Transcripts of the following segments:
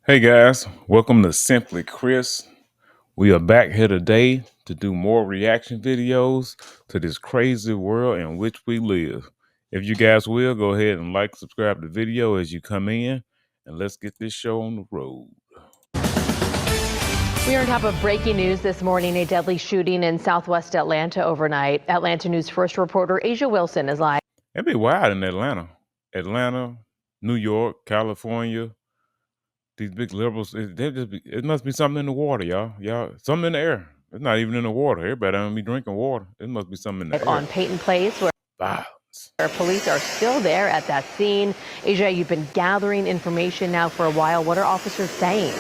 Hey guys, welcome to Simply Chris. We are back here today to do more reaction videos to this crazy world in which we live. If you guys will, go ahead and like, subscribe to the video as you come in, and let's get this show on the road. We are on top of breaking news this morning. A deadly shooting in southwest Atlanta overnight. Atlanta News First reporter Asia Wilson is live. It'd be wild in Atlanta, New York, California. These big liberals, it must be something in the water, y'all. Something in the air. It's not even in the water. Everybody don't be drinking water. It must be something in the air. On Peyton Place, where police are still there at that scene. Asia, you've been gathering information now for a while. What are officers saying?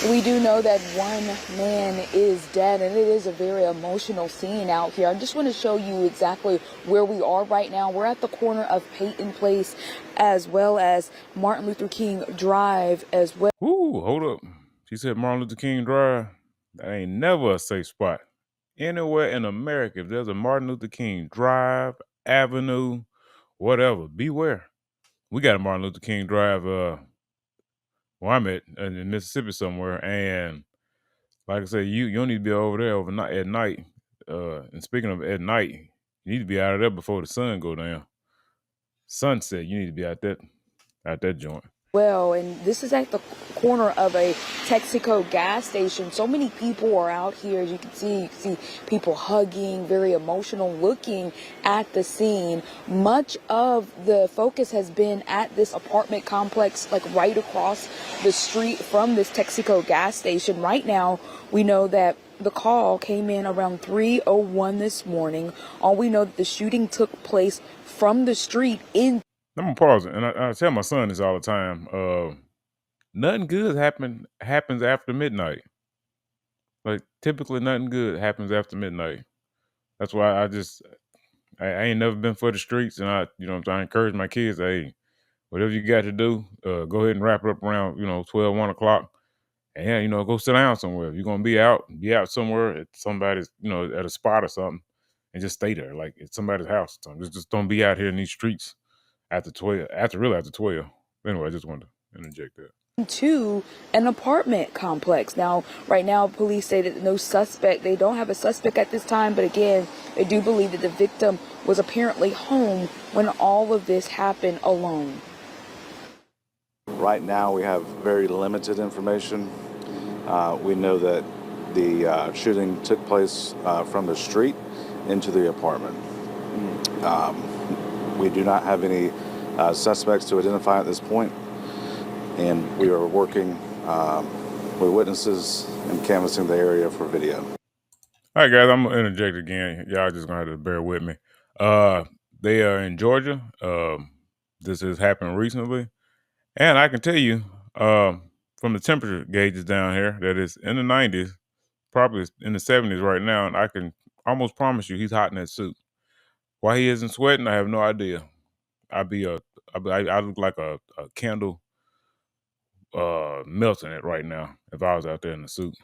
We do know that one man is dead, and it is a very emotional scene out here. I just want to show you exactly where we are right now. We're at the corner of Peyton Place as well as Martin Luther King Drive as well. Ooh, hold up. She said Martin Luther King Drive. That ain't never a safe spot. Anywhere in America, if there's a Martin Luther King Drive, Avenue, whatever, beware. We got a Martin Luther King Drive, where I'm at in Mississippi somewhere, and like I said, you don't need to be over there overnight at night. And speaking of at night, you need to be out of there before the sun go down. Sunset, you need to be out that joint. Well, and this is at the corner of a Texaco gas station. So many people are out here. As you can see people hugging, very emotional, looking at the scene. Much of the focus has been at this apartment complex, like right across the street from this Texaco gas station. Right now, we know that the call came in around 3:01 this morning. All we know that the shooting took place from the street in. I'm gonna pause it, and I tell my son this all the time. Nothing good happens after midnight. Like typically, nothing good happens after midnight. That's why I ain't never been for the streets, and I encourage my kids. Hey, whatever you got to do, go ahead and wrap it up around 12, 1 o'clock, and go sit down somewhere. If you're gonna be out somewhere at somebody's at a spot or something, and just stay there, like it's somebody's house or something. Just don't be out here in these streets after 12. After 12. Anyway, I just wanted to interject that. To an apartment complex. Now, right now, police say that they don't have a suspect at this time, but again, they do believe that the victim was apparently home when all of this happened alone. Right now, we have very limited information. We know that the shooting took place from the street into the apartment. We do not have any suspects to identify at this point, and we are working with witnesses and canvassing the area for video. All right, guys, I'm gonna interject again. Y'all just gonna have to bear with me. They are in Georgia. This has happened recently, and I can tell you from the temperature gauges down here that it's in the 90s, probably in the 70s right now, and I can almost promise you he's hot in that suit. Why he isn't sweating, I have no idea. I look like a candle melting it right now if I was out there in the suit.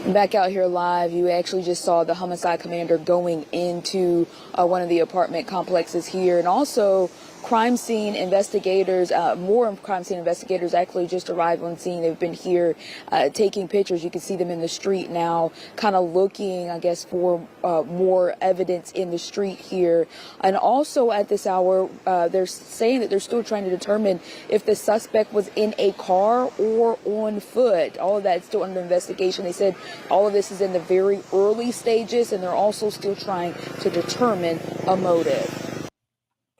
Back out here live, you actually just saw the homicide commander going into one of the apartment complexes here, and also crime scene investigators, more crime scene investigators actually just arrived on scene. They've been here taking pictures. You can see them in the street now, kind of looking, I guess, for more evidence in the street here. And also at this hour, they're saying that they're still trying to determine if the suspect was in a car or on foot. All of that is still under investigation. They said all of this is in the very early stages, and they're also still trying to determine a motive.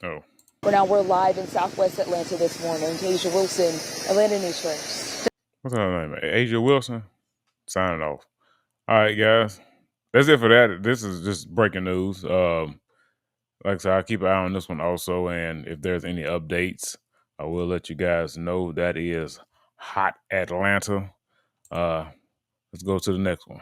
Oh. For now, we're live in Southwest Atlanta this morning. Asia Wilson, Atlanta News First. What's her name? Asia Wilson? Signing off. All right, guys. That's it for that. This is just breaking news. Like I said, I'll keep an eye on this one also. And if there's any updates, I will let you guys know. That is hot Atlanta. Let's go to the next one.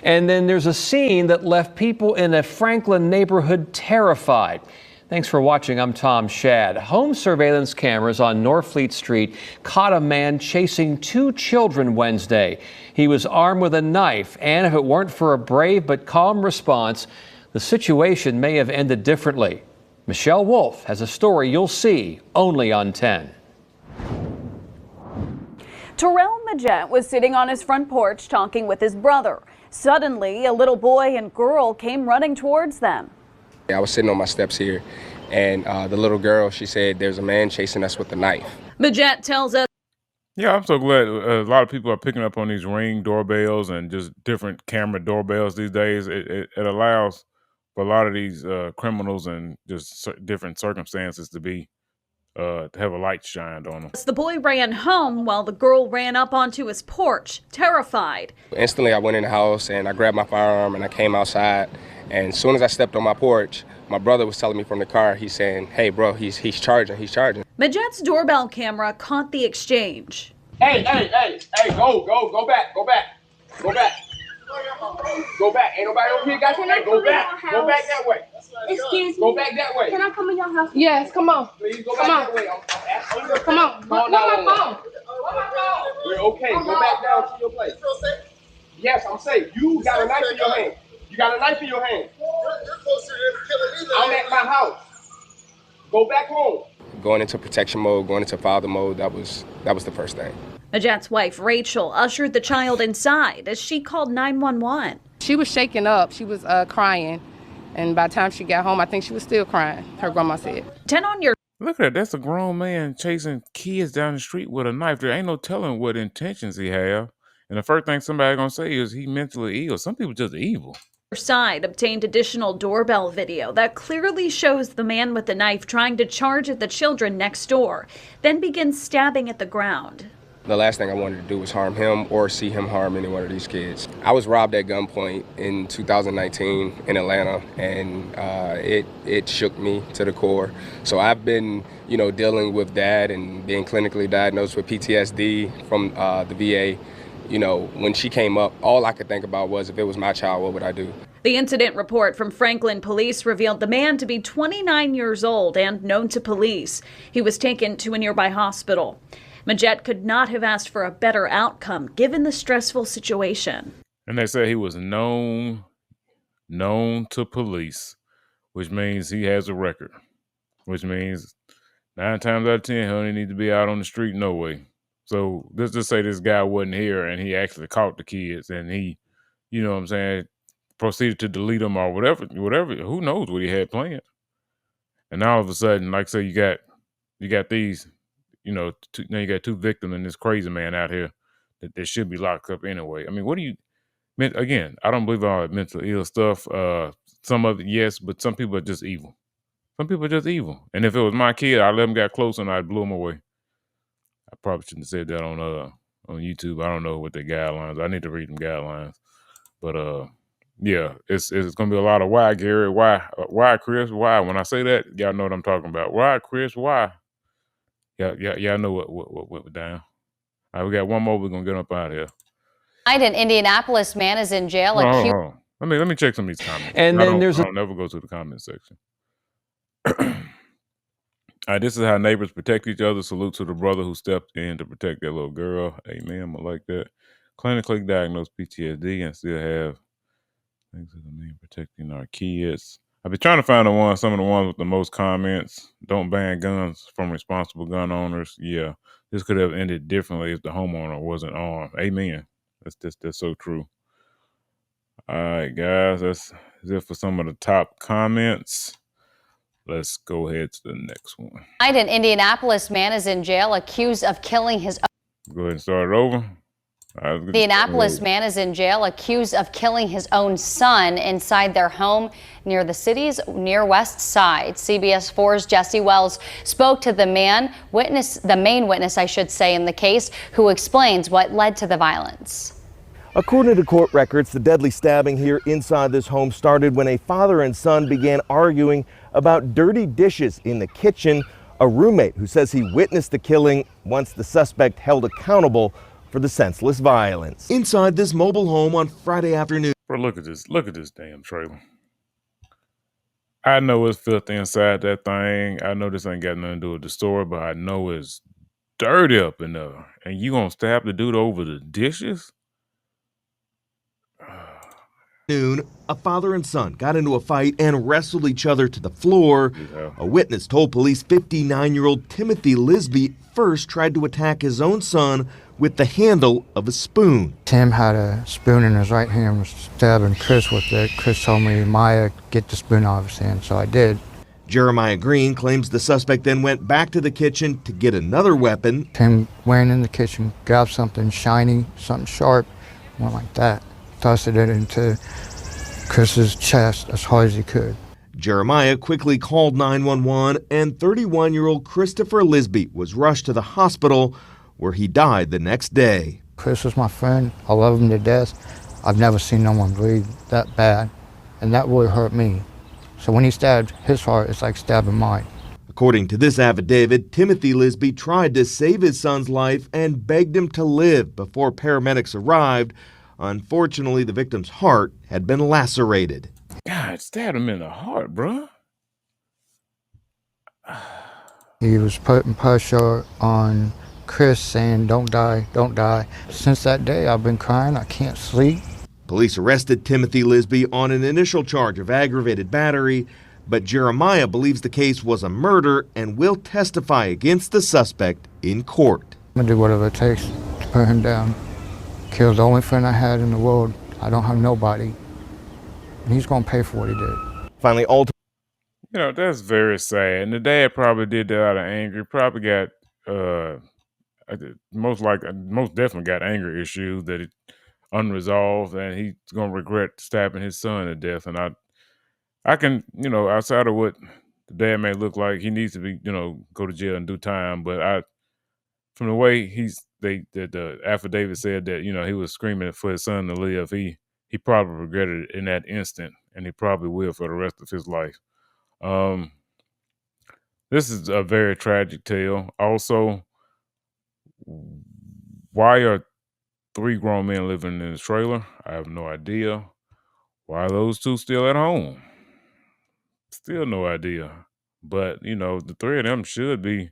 And then there's a scene that left people in a Franklin neighborhood terrified. Thanks for watching. I'm Tom Shad. Home surveillance cameras on Norfleet Street caught a man chasing two children Wednesday. He was armed with a knife, and if it weren't for a brave but calm response, the situation may have ended differently. Michelle Wolf has a story you'll see only on 10. Terrell Majette was sitting on his front porch talking with his brother. Suddenly, a little boy and girl came running towards them. I was sitting on my steps here, and the little girl, she said, "There's a man chasing us with a knife." Majette tells us. Yeah, I'm so glad a lot of people are picking up on these Ring doorbells and just different camera doorbells these days. It allows for a lot of these criminals and just different circumstances to have a light shined on them. The boy ran home while the girl ran up onto his porch, terrified. Instantly, I went in the house and I grabbed my firearm and I came outside. And as soon as I stepped on my porch, my brother was telling me from the car, he's saying, "Hey, bro, he's charging. Majette's doorbell camera caught the exchange. Hey, go back. Go back. Ain't nobody over here got your name. Go back that way. Excuse me. Go back that way. Can I come in your house? Yes, come on. Please go back that way. I'm asking you. Come on. Call Where's my 911. phone? We're okay. Go back down to your place. Yes, I'm safe. You got a knife in your hand. I'm at my house. Go back home. Going into protection mode, going into father mode, that was the first thing. Majette's wife, Rachel, ushered the child inside as she called 911. She was shaking up. She was crying. And by the time she got home, I think she was still crying, her grandma said. 10 on your. Look at that. That's a grown man chasing kids down the street with a knife. There ain't no telling what intentions he have. And the first thing somebody gonna say is he mentally ill. Some people just evil. Side obtained additional doorbell video that clearly shows the man with the knife trying to charge at the children next door, then begins stabbing at the ground. The last thing I wanted to do was harm him or see him harm any one of these kids. I was robbed at gunpoint in 2019 in Atlanta, and it shook me to the core. So I've been, dealing with that and being clinically diagnosed with PTSD from the VA. When she came up, all I could think about was if it was my child, what would I do? The incident report from Franklin police revealed the man to be 29 years old and known to police. He was taken to a nearby hospital. Majette could not have asked for a better outcome given the stressful situation. And they said he was known to police, which means he has a record, which means 9 times out of 10, he don't need to be out on the street no way. So let's just say this guy wasn't here and he actually caught the kids and he, proceeded to delete them or whatever, who knows what he had planned. And all of a sudden, like say you got these, now you got 2 victims and this crazy man out here that they should be locked up anyway. I mean, again, I don't believe all that mental ill stuff. Some of it, yes, but some people are just evil. Some people are just evil. And if it was my kid, I'd let him get close and I'd blow him away. I probably shouldn't have said that on YouTube. I don't know what the guidelines. I need to read them guidelines. But yeah, it's gonna be a lot of why, Gary. Why, Chris? Why? When I say that, y'all know what I'm talking about. Why, Chris? Why? Y'all know what went down. All right, we got one more. We're gonna get up out of here. An Indianapolis man is in jail. Hold on. Let me check some of these comments. And then I don't never go to the comment section. All right, this is how neighbors protect each other. Salute to the brother who stepped in to protect that little girl. Amen. I like that. Clinically diagnosed PTSD and still have things that mean protecting our kids. I've been trying to find some of the ones with the most comments. Don't ban guns from responsible gun owners. Yeah, this could have ended differently if the homeowner wasn't armed. Amen. That's so true. All right, guys, that's it for some of the top comments. Let's go ahead to the next one. An Indianapolis man is in jail accused of killing his own. Go ahead and start it over. Indianapolis man is in jail accused of killing his own son inside their home near the city's near west side. CBS 4's Jesse Wells spoke to the main witness, I should say, in the case, who explains what led to the violence. According to court records, the deadly stabbing here inside this home started when a father and son began arguing about dirty dishes in the kitchen. A roommate who says he witnessed the killing wants the suspect held accountable for the senseless violence. Inside this mobile home on Friday afternoon. Bro, look at this damn trailer. I know it's filthy inside that thing. I know this ain't got nothing to do with the story, but I know it's dirty up in there. And you gonna stab the dude over the dishes? A father and son got into a fight and wrestled each other to the floor. A witness told police 59-year-old Timothy Lisby first tried to attack his own son with the handle of a spoon. Tim had a spoon in his right hand and was stabbing Chris with it. Chris told me, Maya, get the spoon out of his hand, so I did. Jeremiah Green claims the suspect then went back to the kitchen to get another weapon. Tim went in the kitchen, grabbed something shiny, something sharp, went like that. Tossed it into Chris's chest as hard as he could. Jeremiah quickly called 911, and 31-year-old Christopher Lisby was rushed to the hospital, where he died the next day. Chris was my friend. I love him to death. I've never seen no one bleed that bad, and that really hurt me. So when he stabbed his heart, it's like stabbing mine. According to this affidavit, Timothy Lisby tried to save his son's life and begged him to live before paramedics arrived. Unfortunately, the victim's heart had been lacerated. God, stabbed him in the heart, bro. He was putting pressure on Chris, saying, don't die, don't die. Since that day, I've been crying. I can't sleep. Police arrested Timothy Lisby on an initial charge of aggravated battery, but Jeremiah believes the case was a murder and will testify against the suspect in court. I'm gonna do whatever it takes to put him down. Killed the only friend I had in the world. I don't have nobody. And he's gonna pay for what he did. Finally, You know, that's very sad. And the dad probably did that out of anger. Probably got most definitely got anger issues that it unresolved, and he's gonna regret stabbing his son to death. And I can, you know, outside of what the dad may look like, he needs to be, you know, go to jail and do time. But from the way the affidavit said that, you know, he was screaming for his son to live, he probably regretted it in that instant, and he probably will for the rest of his life. This is a very tragic tale. Also, why are 3 grown men living in a trailer? I have no idea. Why are those 2 still at home? Still no idea. But, you know, the 3 of them should be,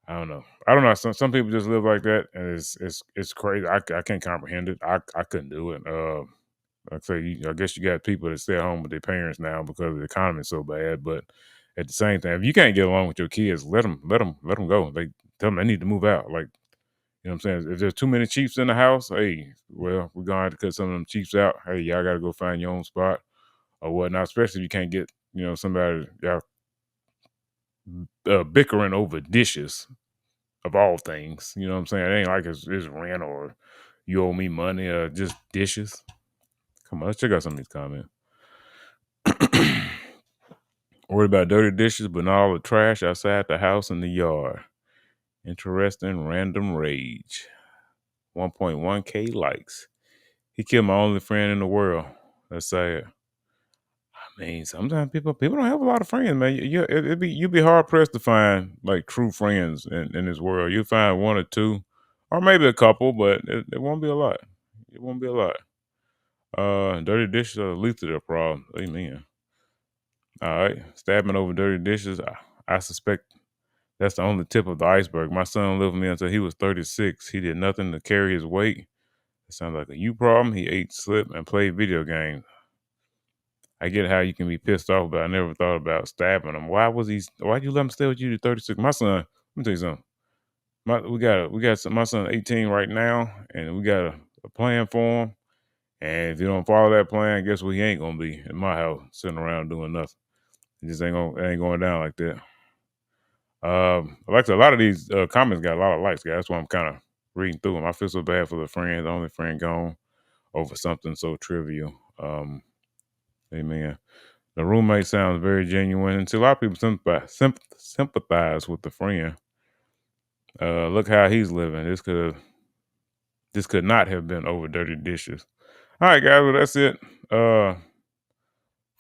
I don't know. I don't know. Some people just live like that, and it's crazy. I can't comprehend it. I couldn't do it. Like I say, I guess you got people that stay at home with their parents now because the economy is so bad. But at the same time, if you can't get along with your kids, let them go. They tell them they need to move out. Like, you know what I'm saying? If there's too many Chiefs in the house, hey, well, we're going to have to cut some of them Chiefs out. Hey, y'all got to go find your own spot or whatnot, especially if you can't get, you know, somebody, y'all bickering over dishes of all things. You know what I'm saying? It ain't like it's rent or you owe me money or just dishes. Come on, let's check out some of these comments. Worried about dirty dishes, but not all the trash outside the house and the yard. Interesting random rage. 1.1K likes. He killed my only friend in the world. That's sad. I mean, sometimes people don't have a lot of friends, man. You'd be hard pressed to find like true friends in this world. You'll find 1 or 2, or maybe a couple, but it won't be a lot. It won't be a lot. Dirty dishes are the least of their problem. Amen. All right, stabbing over dirty dishes. I suspect that's the only tip of the iceberg. My son lived with me until he was 36. He did nothing to carry his weight. It sounds like a you problem. He ate, slept, and played video games. I get how you can be pissed off, but I never thought about stabbing him. Why'd you let him stay with you to 36? My son, let me tell you something. My son 18 right now, and we got a plan for him. And if you don't follow that plan, guess what? He ain't gonna be in my house sitting around doing nothing. It just ain't going down like that. Like a lot of these comments got a lot of likes, guys. That's why I'm kind of reading through them. I feel so bad for the friend, the only friend gone over something so trivial. Amen. The roommate sounds very genuine, and see, a lot of people sympathize with the friend. Look how he's living. This could not have been over dirty dishes. All right, guys. Well, that's it for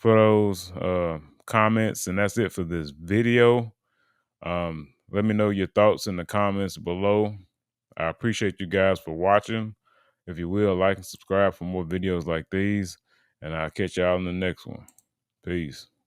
those comments, and that's it for this video. Let me know your thoughts in the comments below. I appreciate you guys for watching. If you will, like and subscribe for more videos like these, and I'll catch y'all in the next one. Peace.